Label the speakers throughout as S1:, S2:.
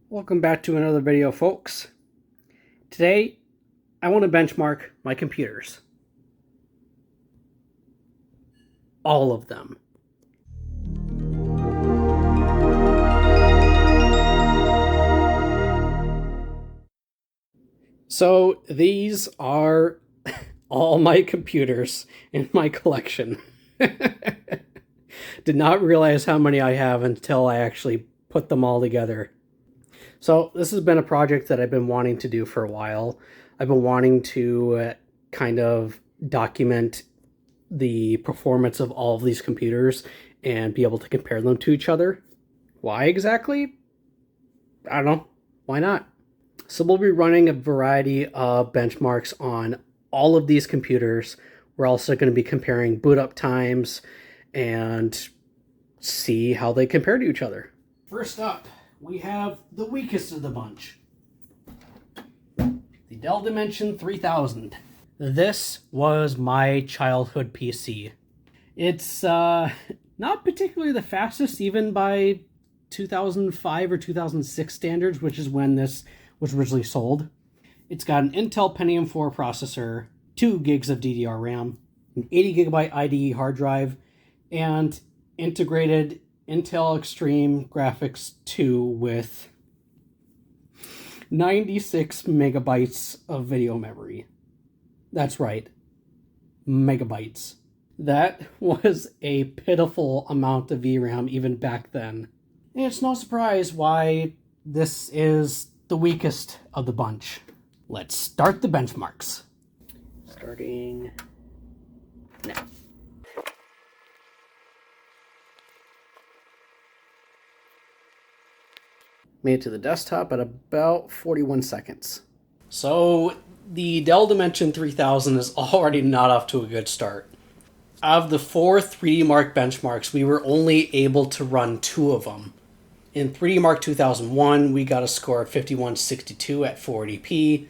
S1: Welcome back to another video, folks. Today, I want to benchmark my computers. All of them. So these are all my computers in my collection. Did not realize how many I have until I actually put them all together. So this has been a project that I've been wanting to do for a while. I've been wanting to kind of document the performance of all of these computers and be able to compare them to each other. Why exactly? I don't know. Why not? So we'll be running a variety of benchmarks on all of these computers. We're also going to be comparing boot up times and see how they compare to each other. First up, we have the weakest of the bunch, the Dell Dimension 3000. This was my childhood PC. It's not particularly the fastest, even by 2005 or 2006 standards, which is when this was originally sold. It's got an Intel Pentium 4 processor, 2 gigs of DDR RAM, an 80 gigabyte IDE hard drive, and integrated Intel Extreme Graphics 2 with 96 megabytes of video memory. That's right, megabytes. That was a pitiful amount of VRAM even back then. And it's no surprise why this is the weakest of the bunch. Let's start the benchmarks. Starting now. Made it to the desktop at about 41 seconds. So the Dell Dimension 3000 is already not off to a good start. Out of the 4 3D Mark benchmarks, we were only able to run 2 of them. In 3D Mark 2001, we got a score of 5162 at 480p,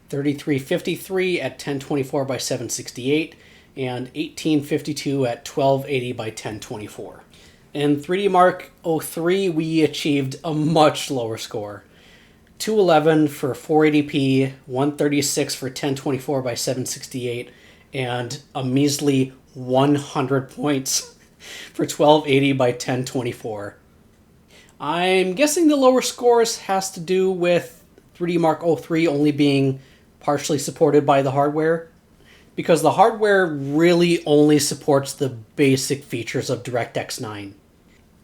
S1: 3353 at 1024 by 768, and 1852 at 1280 by 1024. In 3D Mark 03, we achieved a much lower score. 211 for 480p, 136 for 1024 by 768, and a measly 100 points for 1280 by 1024. I'm guessing the lower scores has to do with 3D Mark 03 only being partially supported by the hardware, because the hardware really only supports the basic features of DirectX 9,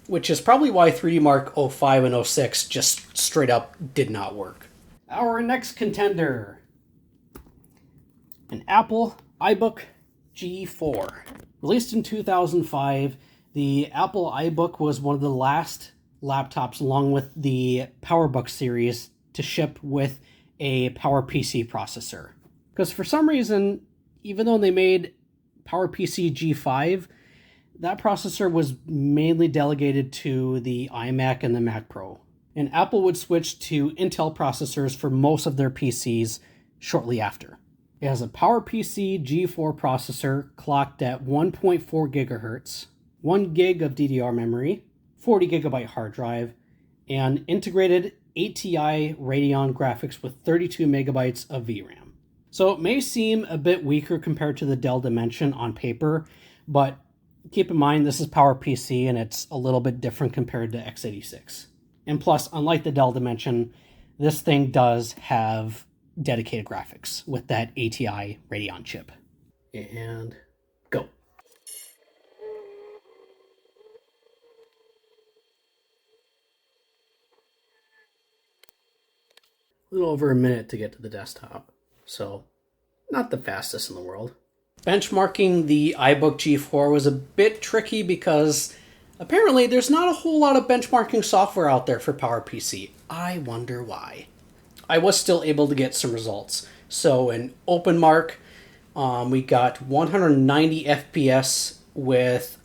S1: which is probably why 3D Mark 05 and 06 just straight up did not work. Our next contender, an Apple iBook G4. Released in 2005, the Apple iBook was one of the last laptops, along with the PowerBook series, to ship with a PowerPC processor. Because for some reason, even though they made PowerPC G5, that processor was mainly delegated to the iMac and the Mac Pro. And Apple would switch to Intel processors for most of their PCs shortly after. It has a PowerPC G4 processor clocked at 1.4 gigahertz, 1 gig of DDR memory, 40 gigabyte hard drive, and integrated ATI Radeon graphics with 32 megabytes of VRAM. So it may seem a bit weaker compared to the Dell Dimension on paper, but keep in mind this is PowerPC and it's a little bit different compared to x86. And plus, unlike the Dell Dimension, this thing does have dedicated graphics with that ATI Radeon chip. And go. A little over a minute to get to the desktop, so not the fastest in the world. Benchmarking the iBook G4 was a bit tricky because apparently there's not a whole lot of benchmarking software out there for PowerPC. I wonder why. I was still able to get some results. So in OpenMark, we got 190 FPS with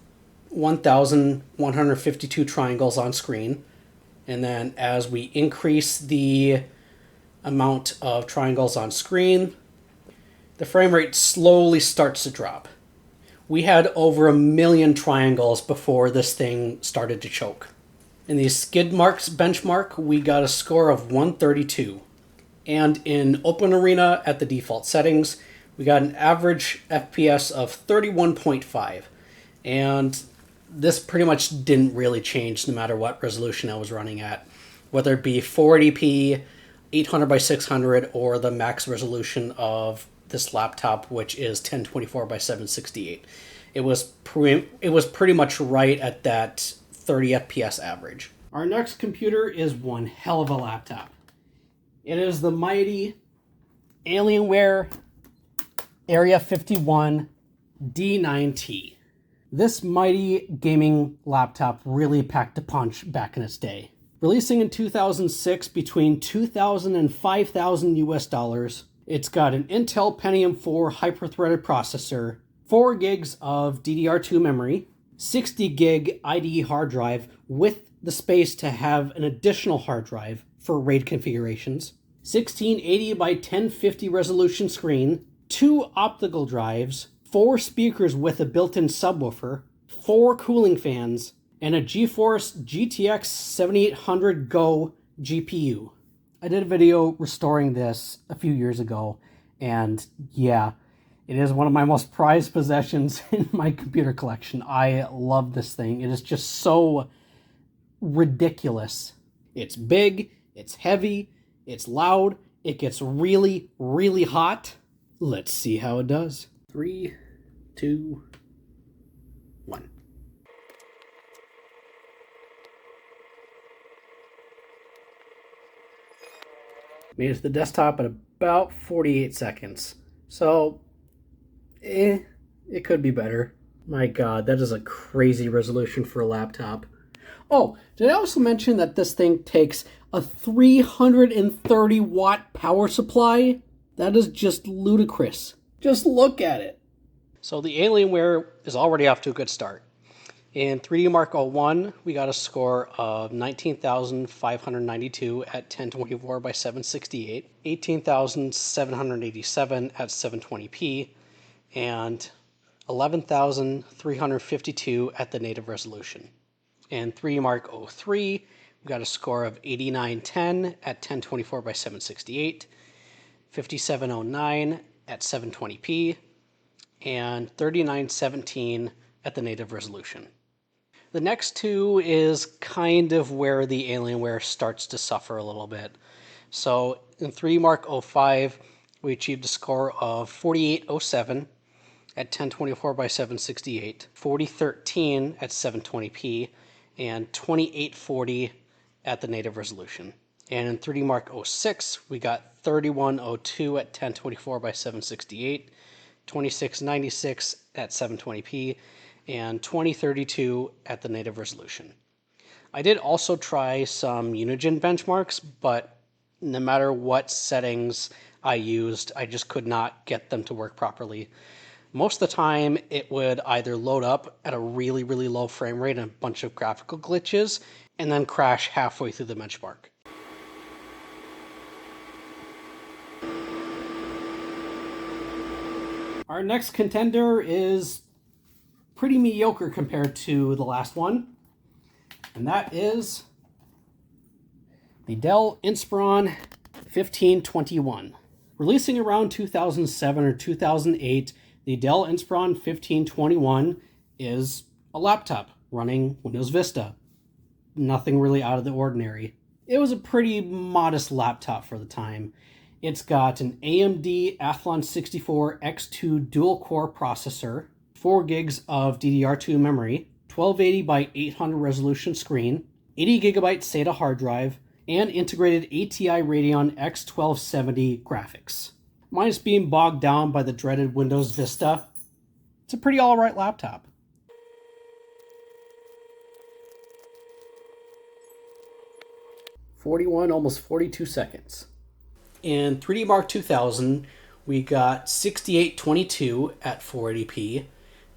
S1: 1,152 triangles on screen. And then as we increase the amount of triangles on screen, the frame rate slowly starts to drop. We had over 1 million triangles before this thing started to choke. In the skid marks benchmark, we got a score of 132. And in Open Arena at the default settings, we got an average FPS of 31.5. And this pretty much didn't really change no matter what resolution I was running at, whether it be 480p, 800 by 600, or the max resolution of this laptop, which is 1024 by 768. It was pretty much right at that 30 FPS average. Our next computer is one hell of a laptop. It is the mighty Alienware Area-51 D9T. This mighty gaming laptop really packed a punch back in its day. Releasing in 2006 between $2,000 and $5,000 US, it's got an Intel Pentium 4 hyper-threaded processor, 4 gigs of DDR2 memory, 60 gig IDE hard drive with the space to have an additional hard drive for RAID configurations, 1680 by 1050 resolution screen, 2 optical drives, 4 speakers with a built-in subwoofer, 4 cooling fans, and a Geforce GTX 7800 Go GPU. I did a video restoring this a few years ago, and yeah, it is one of my most prized possessions in my computer collection. I love this thing. It is just so ridiculous. It's big, it's heavy, it's loud, it gets really, really hot. Let's see how it does. 3, 2, 1. Made it to the desktop at about 48 seconds. So, it could be better. My God, that is a crazy resolution for a laptop. Oh, did I also mention that this thing takes a 330 watt power supply? That is just ludicrous. Just look at it. So the Alienware is already off to a good start. In 3D Mark 01, we got a score of 19,592 at 1024 by 768, 18,787 at 720p, and 11,352 at the native resolution. In 3D Mark 03, we got a score of 8910 at 1024 by 768, 5709 at 720p, and 3917 at the native resolution. The next two is kind of where the Alienware starts to suffer a little bit. So in 3D Mark 05, we achieved a score of 4807 at 1024 by 768, 4013 at 720p, and 2840 at the native resolution. And in 3D Mark 06, we got 3102 at 1024 by 768, 2696 at 720p, and 2032 at the native resolution. I did also try some Unigen benchmarks, but no matter what settings I used, I just could not get them to work properly. Most of the time, it would either load up at a really, really low frame rate and a bunch of graphical glitches, and then crash halfway through the benchmark. Our next contender is pretty mediocre compared to the last one, and that is the Dell Inspiron 1521. Releasing around 2007 or 2008, the Dell Inspiron 1521 is a laptop running Windows Vista. Nothing really out of the ordinary. It was a pretty modest laptop for the time. It's got an AMD Athlon 64 X2 dual-core processor, 4 gigs of DDR2 memory, 1280 by 800 resolution screen, 80 gigabyte SATA hard drive, and integrated ATI Radeon X1270 graphics. Minus being bogged down by the dreaded Windows Vista, it's a pretty alright laptop. Almost 42 seconds. In 3D Mark 2000, we got 6822 at 480p,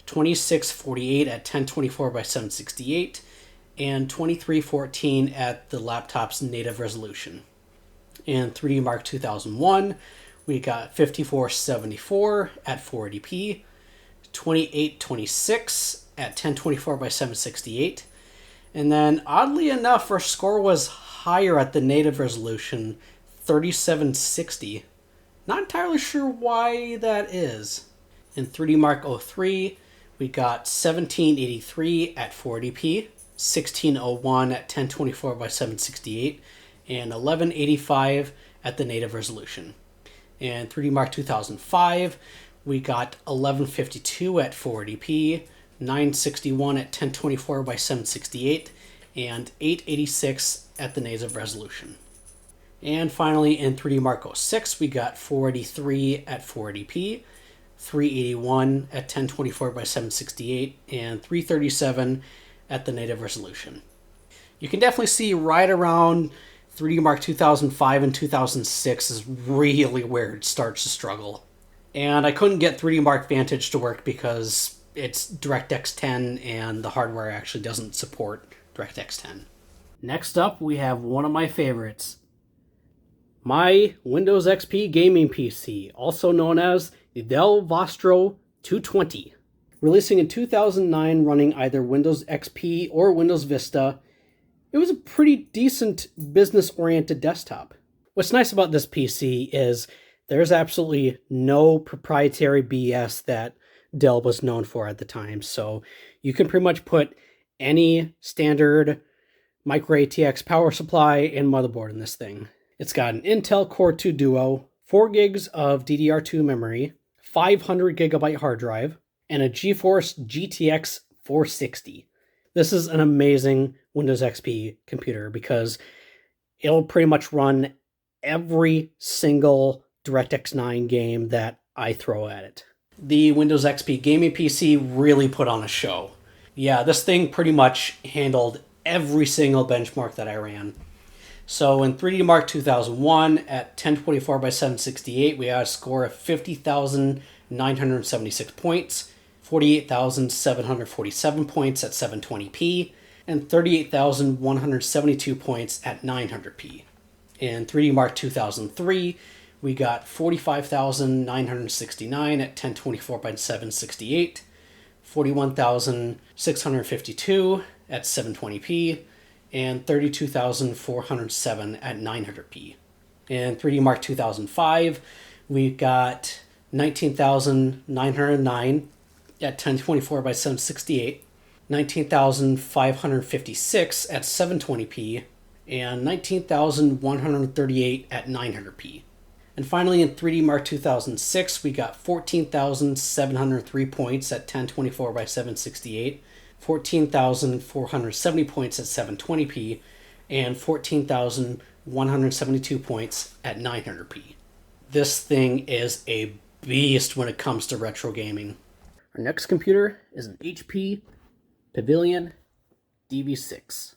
S1: 2648 at 1024 by 768, and 2314 at the laptop's native resolution. In 3D Mark 2001, we got 5474 at 480p, 2826 at 1024 by 768, And then, oddly enough, our score was higher at the native resolution, 3760. Not entirely sure why that is. In 3D Mark 03, we got 1783 at 480p, 1601 at 1024 by 768, and 1185 at the native resolution. In 3D Mark 2005, we got 1152 at 480p, 961 at 1024 by 768, and 886 at the native resolution. And finally, in 3D Mark 06, we got 483 at 480p, 381 at 1024 by 768, and 337 at the native resolution. You can definitely see right around 3D Mark 2005 and 2006 is really where it starts to struggle. And I couldn't get 3D Mark Vantage to work because it's DirectX 10 and the hardware actually doesn't support DirectX 10. Next up, we have one of my favorites. My Windows XP gaming PC, also known as the Dell Vostro 220. Releasing in 2009, running either Windows XP or Windows Vista, it was a pretty decent business-oriented desktop. What's nice about this PC is there's absolutely no proprietary BS that Dell was known for at the time, so you can pretty much put any standard micro ATX power supply and motherboard in this thing. It's got an Intel Core 2 Duo, 4 gigs of DDR2 memory, 500 gigabyte hard drive, and a Geforce GTX 460. This is an amazing Windows XP computer because it'll pretty much run every single DirectX 9 game that I throw at it. The Windows XP gaming PC really put on a show. Yeah, this thing pretty much handled every single benchmark that I ran. So in 3D Mark 2001 at 1024 by 768, we had a score of 50,976 points, 48,747 points at 720p, and 38,172 points at 900p. In 3D Mark 2003, we got 45,969 at 1024 by 768, 41,652 at 720p, and 32,407 at 900p. In 3D Mark 2005, we got 19,909 at 1024 by 768, 19,556 at 720p, and 19,138 at 900p. And finally, in 3D Mark 2006, we got 14,703 points at 1024 by 768, 14,470 points at 720p, and 14,172 points at 900p. This thing is a beast when it comes to retro gaming. Our next computer is an HP Pavilion DV6.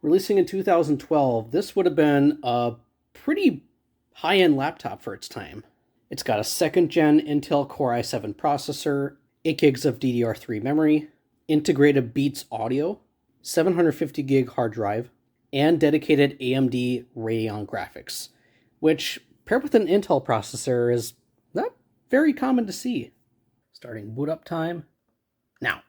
S1: Releasing in 2012, this would have been a pretty high-end laptop for its time. It's got a 2nd gen Intel Core i7 processor, 8 gigs of DDR3 memory, integrated Beats audio, 750 gig hard drive, and dedicated AMD Radeon graphics, which paired with an Intel processor is not very common to see. Starting boot up time now.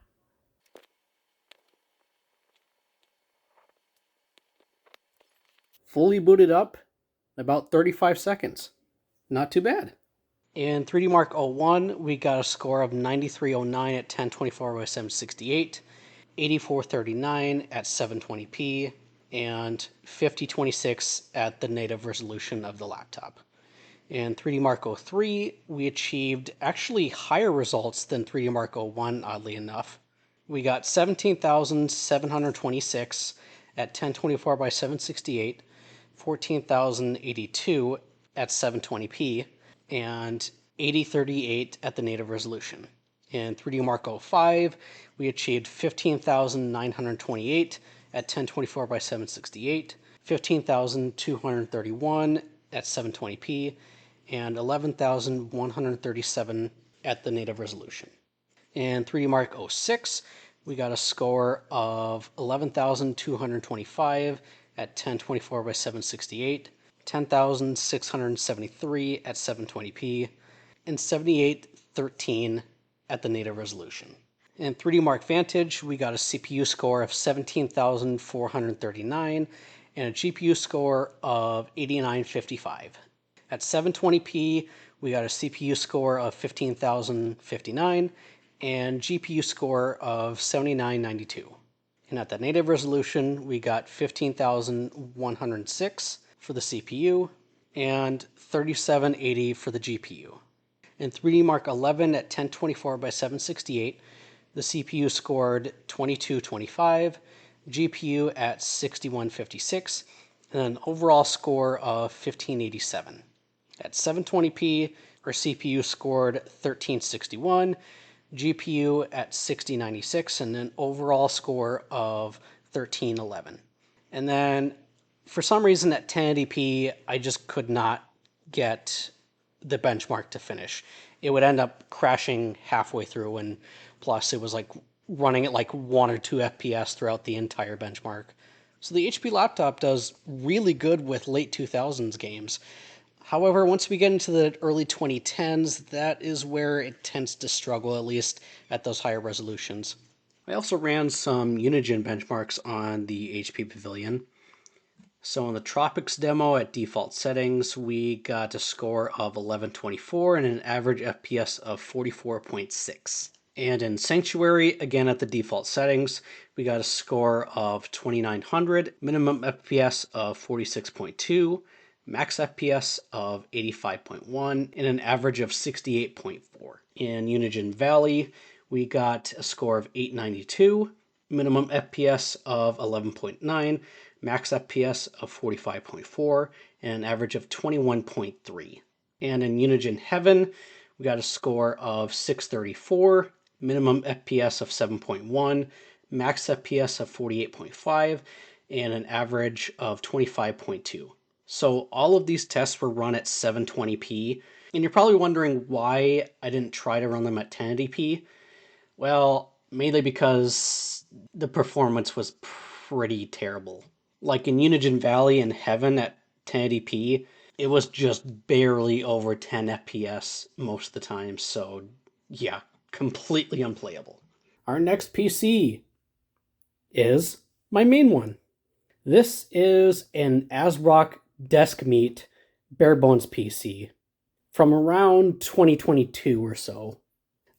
S1: Fully booted up in about 35 seconds. Not too bad. In 3D Mark 01, we got a score of 9309 at 1024 by 768, 8439 at 720p, and 5026 at the native resolution of the laptop. In 3D Mark 03, we achieved actually higher results than 3D Mark 01, oddly enough. We got 17,726 at 1024 by 768, 14,082 at 720p, and 8038 at the native resolution. In 3D Mark 05, we achieved 15,928 at 1024 by 768, 15,231 at 720p, and 11,137 at the native resolution. In 3D Mark 06, we got a score of 11,225 at 1024 by 768, 10,673 at 720p, and 7813 at the native resolution. In 3D Mark Vantage, we got a CPU score of 17,439 and a GPU score of 8955. At 720p, we got a CPU score of 15,059 and GPU score of 7992. And at the native resolution, we got 15,106 for the CPU and 3780 for the GPU. In 3D Mark 11 at 1024 by 768, the CPU scored 2225, GPU at 6156, and an overall score of 1587. At 720p, our CPU scored 1361, GPU at 6096, and an overall score of 1311. And then, for some reason at 1080p, I just could not get the benchmark to finish. It would end up crashing halfway through, and plus it was like running at like 1 or 2 FPS throughout the entire benchmark. So the HP laptop does really good with late 2000s games. However, once we get into the early 2010s, that is where it tends to struggle, at least at those higher resolutions. I also ran some Unigen benchmarks on the HP Pavilion. So on the Tropics demo at default settings, we got a score of 1124 and an average FPS of 44.6. And in Sanctuary, again at the default settings, we got a score of 2900, minimum FPS of 46.2, max FPS of 85.1, and an average of 68.4. In Unigen Valley, we got a score of 892, minimum FPS of 11.9, max FPS of 45.4, and an average of 21.3. And in Unigen Heaven, we got a score of 634, minimum FPS of 7.1, max FPS of 48.5, and an average of 25.2. So all of these tests were run at 720p, and you're probably wondering why I didn't try to run them at 1080p. Well, mainly because the performance was pretty terrible. Like in Unigen Valley and Heaven at 1080p, it was just barely over 10 FPS most of the time, so yeah, completely unplayable. Our next PC is my main one. This is an AsROCK Deskmeet barebones PC from around 2022 or so.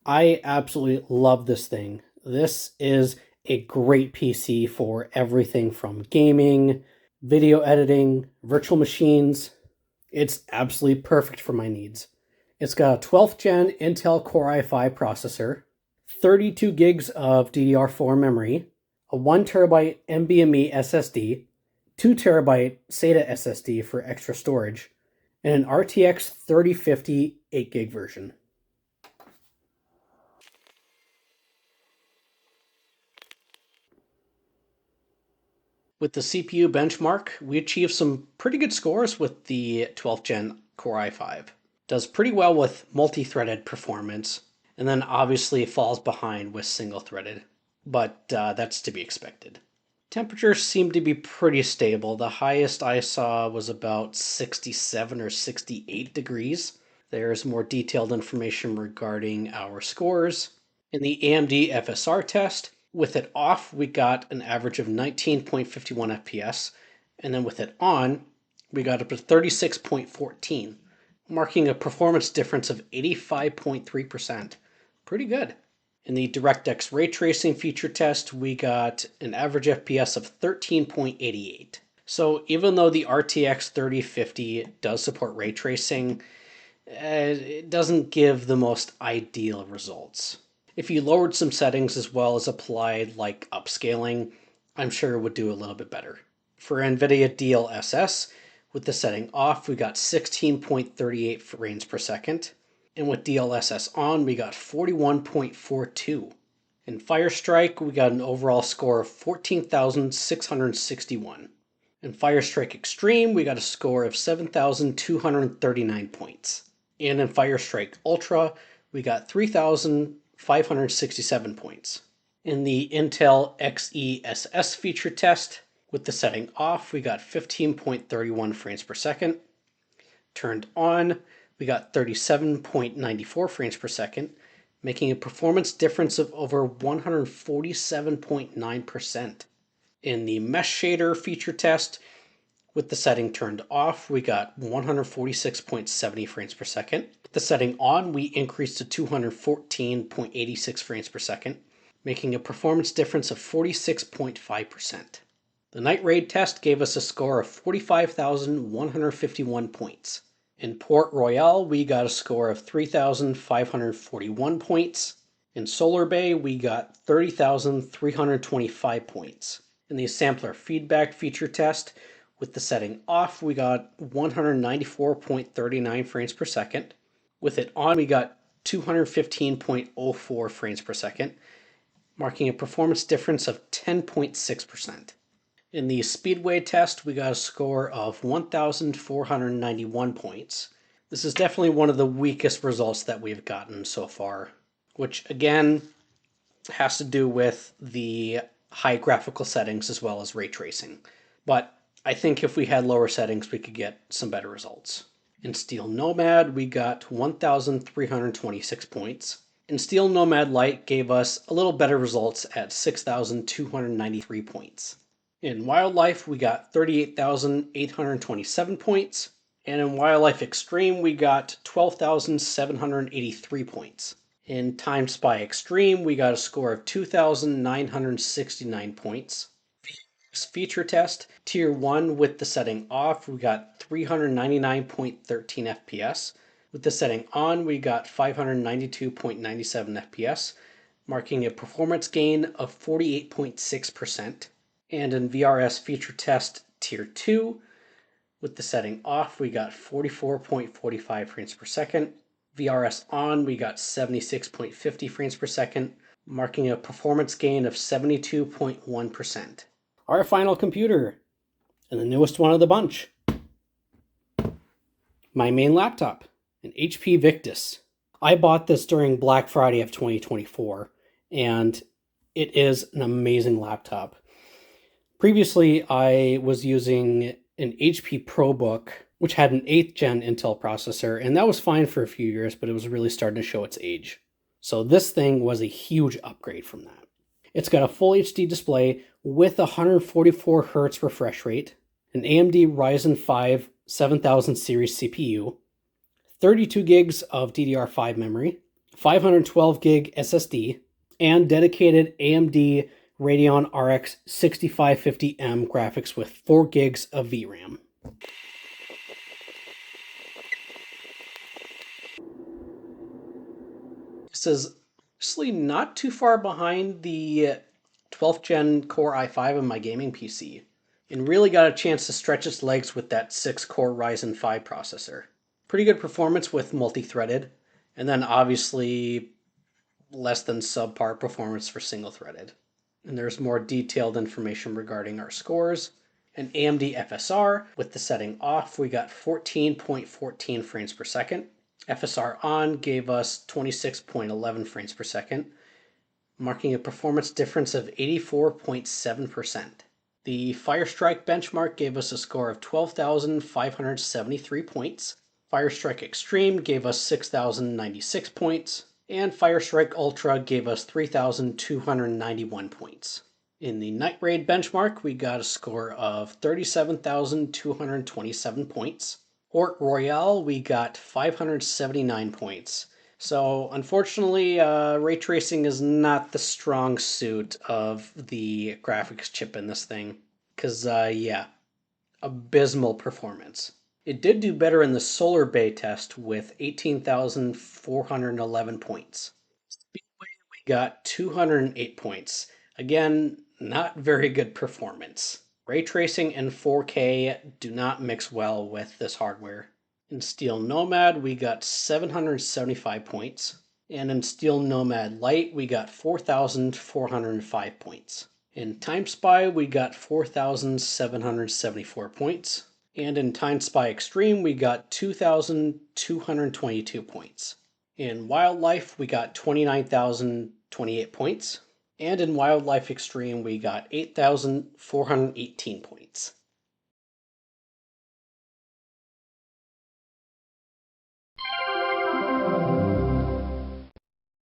S1: I absolutely love this thing. This is a great PC for everything from gaming, video editing, virtual machines. It's absolutely perfect for my needs. It's got a 12th gen Intel Core i5 processor, 32 gigs of DDR4 memory, a 1TB NVMe SSD, 2TB SATA SSD for extra storage, and an RTX 3050 8GB version. With the CPU benchmark, we achieved some pretty good scores with the 12th gen Core i5. Does pretty well with multi-threaded performance, and then obviously falls behind with single-threaded, but that's to be expected. Temperatures seem to be pretty stable. The highest I saw was about 67 or 68 degrees. There's more detailed information regarding our scores. In the AMD FSR test, with it off, we got an average of 19.51 FPS, and then with it on, we got up to 36.14, marking a performance difference of 85.3%. Pretty good. In the DirectX ray tracing feature test, we got an average FPS of 13.88. So even though the RTX 3050 does support ray tracing, it doesn't give the most ideal results. If you lowered some settings as well as applied like upscaling, I'm sure it would do a little bit better. For nVidia DLSS, with the setting off, we got 16.38 frames per second. And with DLSS on, we got 41.42. In Firestrike, we got an overall score of 14,661. In Firestrike Extreme, we got a score of 7,239 points. And in Firestrike Ultra, we got 3,567 points. In the Intel XeSS feature test, with the setting off, we got 15.31 frames per second. Turned on, we got 37.94 frames per second. making a performance difference of over 147.9%. In the mesh shader feature test, with the setting turned off, we got 146.70 frames per second. With the setting on, we increased to 214.86 frames per second, making a performance difference of 46.5%. The night raid test gave us a score of 45,151 points. In Port Royale, we got a score of 3,541 points. In Solar Bay, we got 30,325 points. In the sampler feedback feature test, with the setting off, we got 194.39 frames per second. With it on, we got 215.04 frames per second, marking a performance difference of 10.6%. In the Speedway test, we got a score of 1,491 points. This is definitely one of the weakest results that we've gotten so far, which again has to do with the high graphical settings as well as ray tracing. But I think if we had lower settings, we could get some better results. In Steel Nomad, we got 1,326 points. And Steel Nomad Lite gave us a little better results at 6,293 points. In Wildlife, we got 38,827 points. And in Wildlife Extreme, we got 12,783 points. In Time Spy Extreme, we got a score of 2,969 points. Feature test, Tier 1 with the setting off, we got 399.13 FPS. With the setting on, we got 592.97 FPS, marking a performance gain of 48.6%. And in VRS feature test, Tier 2, with the setting off, we got 44.45 frames per second. VRS on, we got 76.50 frames per second, marking a performance gain of 72.1%. Our final computer, and the newest one of the bunch. My main laptop, an HP Victus. I bought this during Black Friday of 2024, and it is an amazing laptop. Previously, I was using an HP ProBook, which had an 8th gen Intel processor, and that was fine for a few years, but it was really starting to show its age. So this thing was a huge upgrade from that. It's got a full HD display with a 144 Hz refresh rate, an AMD Ryzen 5 7000 series CPU, 32 gigs of DDR5 memory, 512 gig SSD, and dedicated AMD Radeon RX 6550M graphics with 4 gigs of VRAM. This is actually not too far behind the 12th gen Core i5 in my gaming PC, and really got a chance to stretch its legs with that 6-core Ryzen 5 processor. Pretty good performance with multi-threaded, and then obviously less than subpar performance for single-threaded. And there's more detailed information regarding our scores. An AMD FSR, with the setting off, we got 14.14 frames per second. FSR on gave us 26.11 frames per second, marking a performance difference of 84.7%. The Firestrike benchmark gave us a score of 12,573 points. Firestrike Extreme gave us 6,096 points. And Firestrike Ultra gave us 3,291 points. In the Night Raid benchmark, we got a score of 37,227 points. Port Royale, we got 579 points. So unfortunately, ray tracing is not the strong suit of the graphics chip in this thing. Because, yeah, abysmal performance. It did do better in the Solar Bay test with 18,411 points. Speedway, we got 208 points. Again, not very good performance. Ray tracing and 4K do not mix well with this hardware. In Steel Nomad, we got 775 points. And in Steel Nomad Lite, we got 4,405 points. In Time Spy, we got 4,774 points. And in Time Spy Extreme, we got 2,222 points. In Wildlife, we got 29,028 points. And in Wildlife Extreme, we got 8,418 points.